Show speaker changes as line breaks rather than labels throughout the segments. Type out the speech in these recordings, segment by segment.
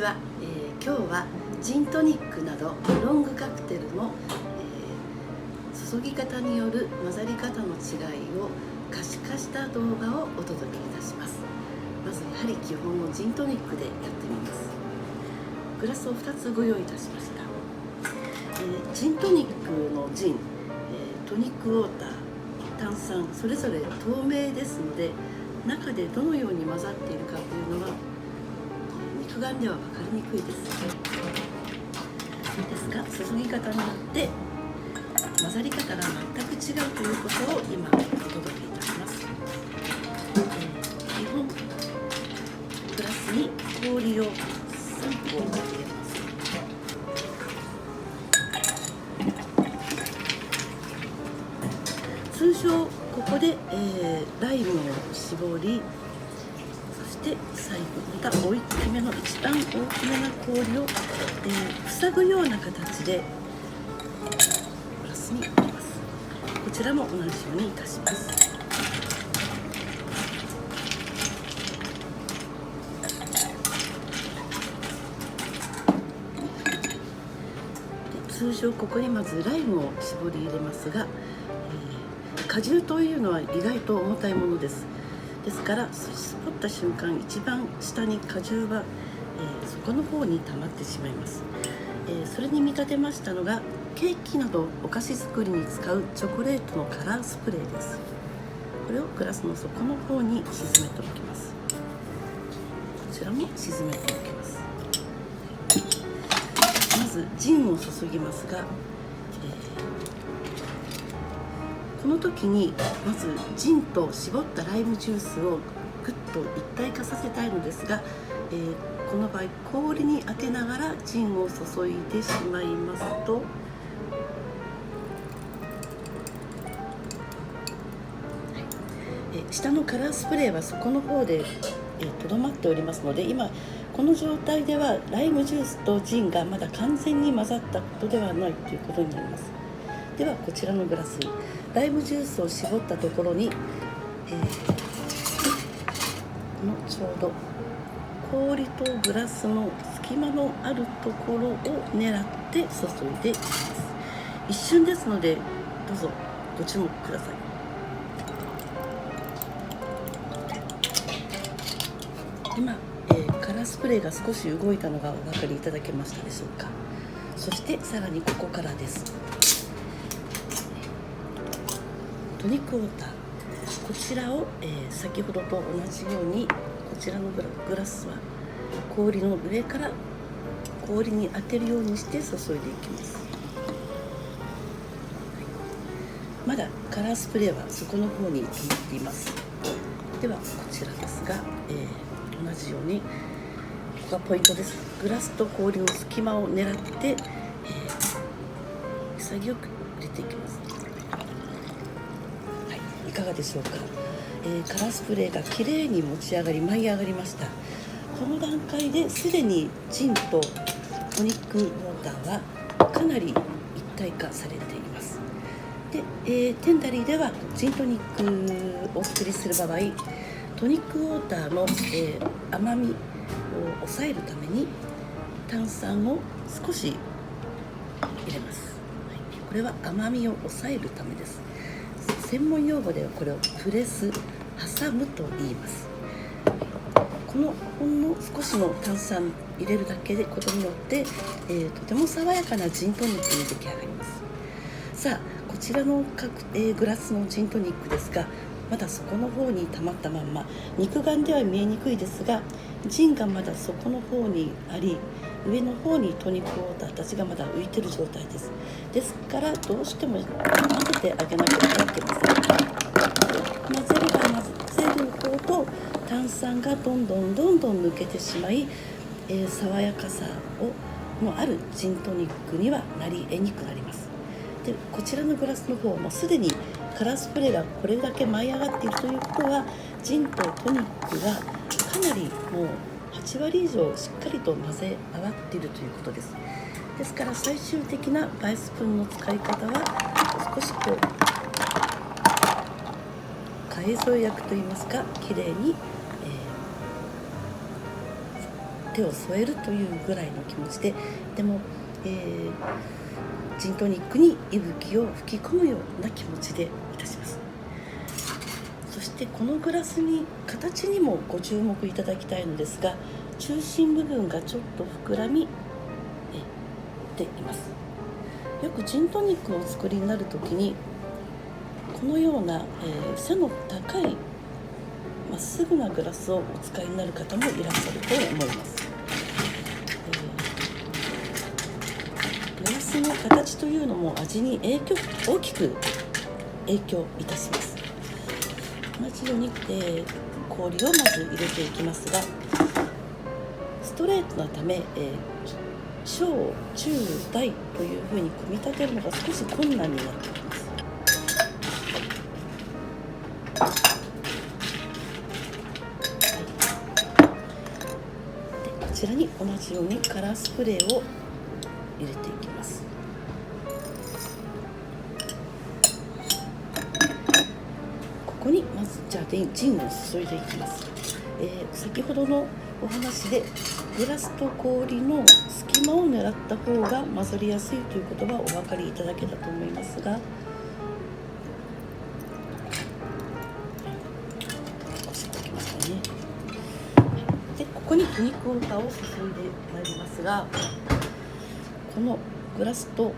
は、今日はジントニックなどロングカクテルの、注ぎ方による混ざり方の違いを可視化した動画をお届けいたします。まずやはり基本のジントニックでやってみます。グラスを2つご用意いたしました。ジントニックのジン、トニックウォーター、炭酸それぞれ透明ですので、中でどのように混ざっているかというのは肉眼では分かりにくいです。ですが注ぎ方によって混ざり方が全く違うということを今お届けいたします。基本グラスに氷を3個入れます。通常ここで、ライムを絞り、そして最後また大きめの一番大きめな氷を、塞ぐような形でグラスに入れます。こちらも同じようにいたします。通常ここにまずライムを絞り入れますが、果汁というのは意外と重たいものです。ですから絞った瞬間一番下に果汁は、底の方に溜まってしまいます。それに見立てましたのがケーキなどお菓子作りに使うチョコレートのカラースプレーです。これをグラスの底の方に沈めておきます。こちらも沈めておきます。まずジンを注ぎますが、この時にまずジンと絞ったライムジュースをぐっと一体化させたいのですが、この場合氷に当てながらジンを注いでしまいますと、下のカラースプレーは底の方でとどまっておりますので、今この状態ではライムジュースとジンがまだ完全に混ざったことではないということになります。ではこちらのグラス、ライムジュースを絞ったところに、このちょうど氷とグラスの隙間のあるところを狙って注いでいきます。一瞬ですのでどうぞご注目ください。今、カラースプレーが少し動いたのがお分かりいただけましたでしょうか。そしてさらにここからです。トニックウォーター、こちらを、先ほどと同じようにこちらのグラスは氷の上から氷に当てるようにして注いでいきます。まだカラースプレーは底の方に止まっています。ではこちらですが、同じようにここがポイントです。グラスと氷の隙間を狙って、潔く入れていきます。いかがでしょうか。カラースプレーがきれいに持ち上がり舞い上がりました。この段階ですでにジンとトニックウォーターはかなり一体化されています。で、テンダリーではジントニックをお作りする場合、トニックウォーターの、甘みを抑えるために炭酸を少し入れます。これは甘みを抑えるためです。専門用語ではこれをプレス、挟むと言います。このほんの少しの炭酸入れるだけでことによって、とても爽やかなジントニックに出来上がります。さあこちらのグラスのジントニックですが、まだ底の方に溜まったまんま、肉眼では見えにくいですがジンがまだ底の方にあり、上の方にトニックウォーターたちがまだ浮いている状態です。ですからどうしても混ぜてあげなきゃいけません。混ぜれば混ぜるほど炭酸がどんどん抜けてしまい、爽やかさのあるジントニックにはなり得にくくなります。でこちらのグラスの方もすでにカラースプレーがこれだけ舞い上がっているということは、ジンとトニックがかなりもう8割以上しっかりと混ぜ合わっているということです。ですから最終的なバイスプーンの使い方は少し海添え役といいますか、きれいに、手を添えるというぐらいの気持ちで、でも、ジントニックに息吹を吹き込むような気持ちでいたします。そしてこのグラスに形にもご注目いただきたいのですが、中心部分がちょっと膨らみています。よくジントニックをお作りになるときにこのような、背の高いまっすぐなグラスをお使いになる方もいらっしゃると思います。グラスの形というのも味に大きく影響いたします。同じように、氷をまず入れていきますが、ストレートなため、小中大というふうに組み立てるのが少し困難になってきます。でこちらに同じようにカラースプレーを入れていきます。ここにまずジンを注いでいきます。先ほどのお話でグラスと氷の隙間を狙った方が混ざりやすいということはお分かりいただけたと思いますが、少し置きましたね。でここにトニックウォーターを注いでまいりますが、このグラスと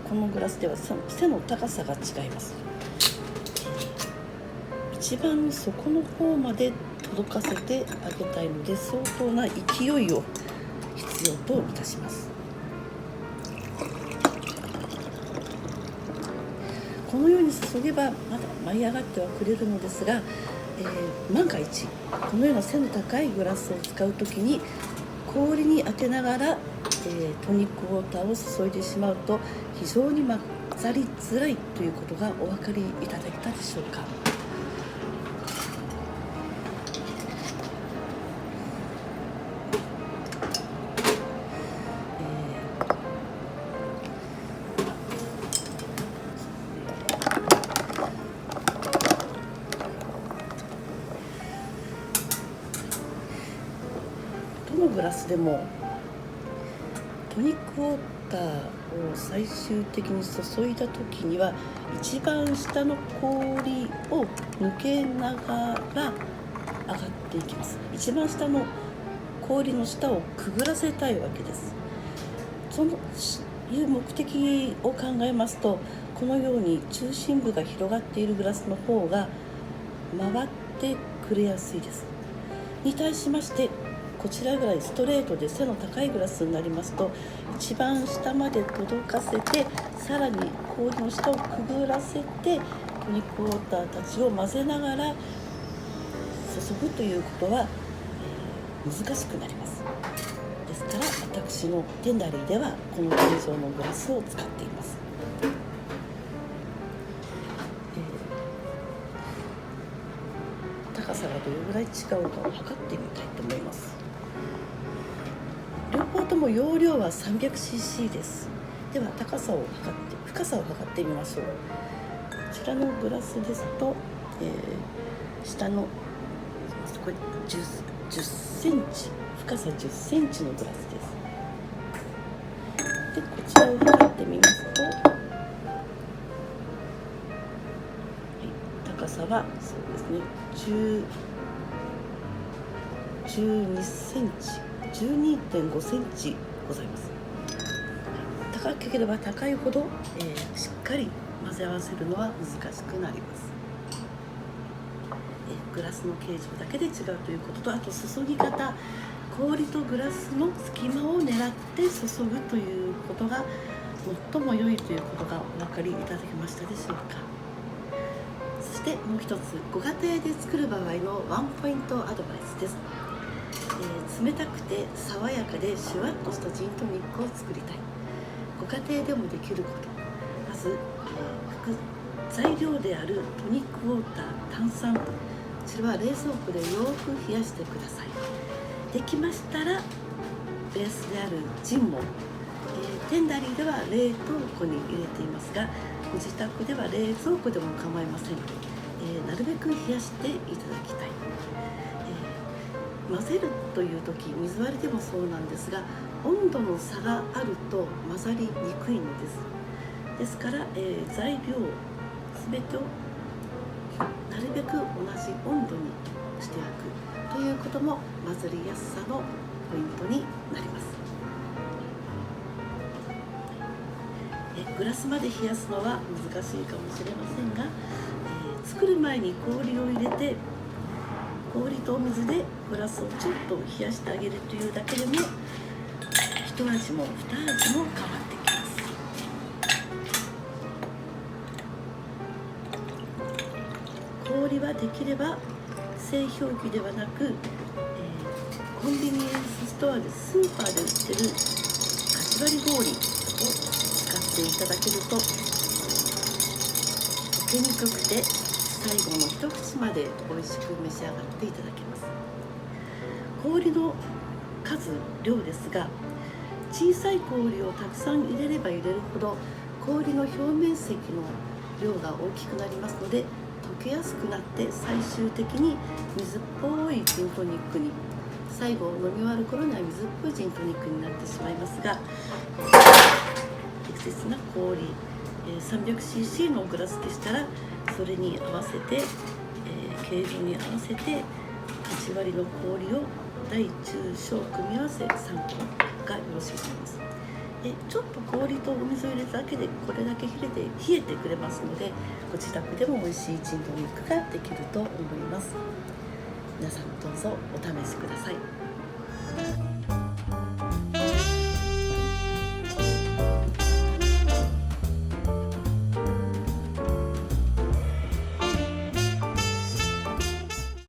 このグラスでは背の高さが違います。一番底の方まで届かせてあげたいので、相当な勢いを必要といたします。このように注げばまだ舞い上がってはくれるのですが、万が一このような背の高いグラスを使うときに氷に当てながら、トニックウォーターを注いでしまうと非常に混ざりづらいということがお分かりいただけたでしょうか。どのグラスでもトニックウォーターを最終的に注いだ時には一番下の氷を抜けながら上がっていきます。一番下の氷の下をくぐらせたいわけです。そのいう目的を考えますと、このように中心部が広がっているグラスの方が回ってくれやすいです。に対しましてこちらぐらいストレートで背の高いグラスになりますと、一番下まで届かせてさらに氷の下をくぐらせてトニックウォーターたちを混ぜながら注ぐということは、難しくなります。ですから私のテンダリーではこの形状のグラスを使っています。高さがどれぐらい違うかを測ってみたいと思います。両方とも容量は 300cc です。では高さを測って深さを測ってみましょう。こちらのグラスですと、下のこれ10センチ、深さ10センチのグラスです。でこちらを測ってみますと、高さはそうですね、12センチ、12.5 センチございます。高ければ高いほど、しっかり混ぜ合わせるのは難しくなります。グラスの形状だけで違うということと、あと注ぎ方、氷とグラスの隙間を狙って注ぐということが最も良いということがお分かりいただけましたでしょうか。そしてもう一つ、ご家庭で作る場合のワンポイントアドバイスです。冷たくて爽やかでシュワッとしたジントニックを作りたい。ご家庭でもできること、まず、副材料であるトニックウォーター、炭酸、こちらは冷蔵庫でよく冷やしてください。できましたらベースであるジンも、テンダリーでは冷凍庫に入れていますが、ご自宅では冷蔵庫でも構いません。なるべく冷やしていただきたい。混ぜるという時、水割りでもそうなんですが、温度の差があると混ざりにくいのです。ですから、材料全てをなるべく同じ温度にしておくということも混ざりやすさのポイントになります。グラスまで冷やすのは難しいかもしれませんが、作る前に氷を入れて、氷とお水でグラスをちょっと冷やしてあげるというだけでも一味も二味も変わってきます。氷はできれば製氷機ではなく、コンビニエンスストアでスーパーで売ってるかしわり氷を使っていただけると溶けにくくて最後の一口まで美味しく召し上がっていただけます。氷の数量ですが、小さい氷をたくさん入れれば入れるほど氷の表面積の量が大きくなりますので、溶けやすくなって最終的に水っぽいジントニックに、最後飲み終わる頃には水っぽいジントニックになってしまいますが、適切な氷、300cc のグラスでしたらそれに合わせて、形状に合わせて8割の氷を大中小組み合わせ3個がよろしいと思います。ちょっと氷とお水を入れただけでこれだけ冷えてくれますので、ご自宅でも美味しいジントニックができると思います。皆さんどうぞお試しください。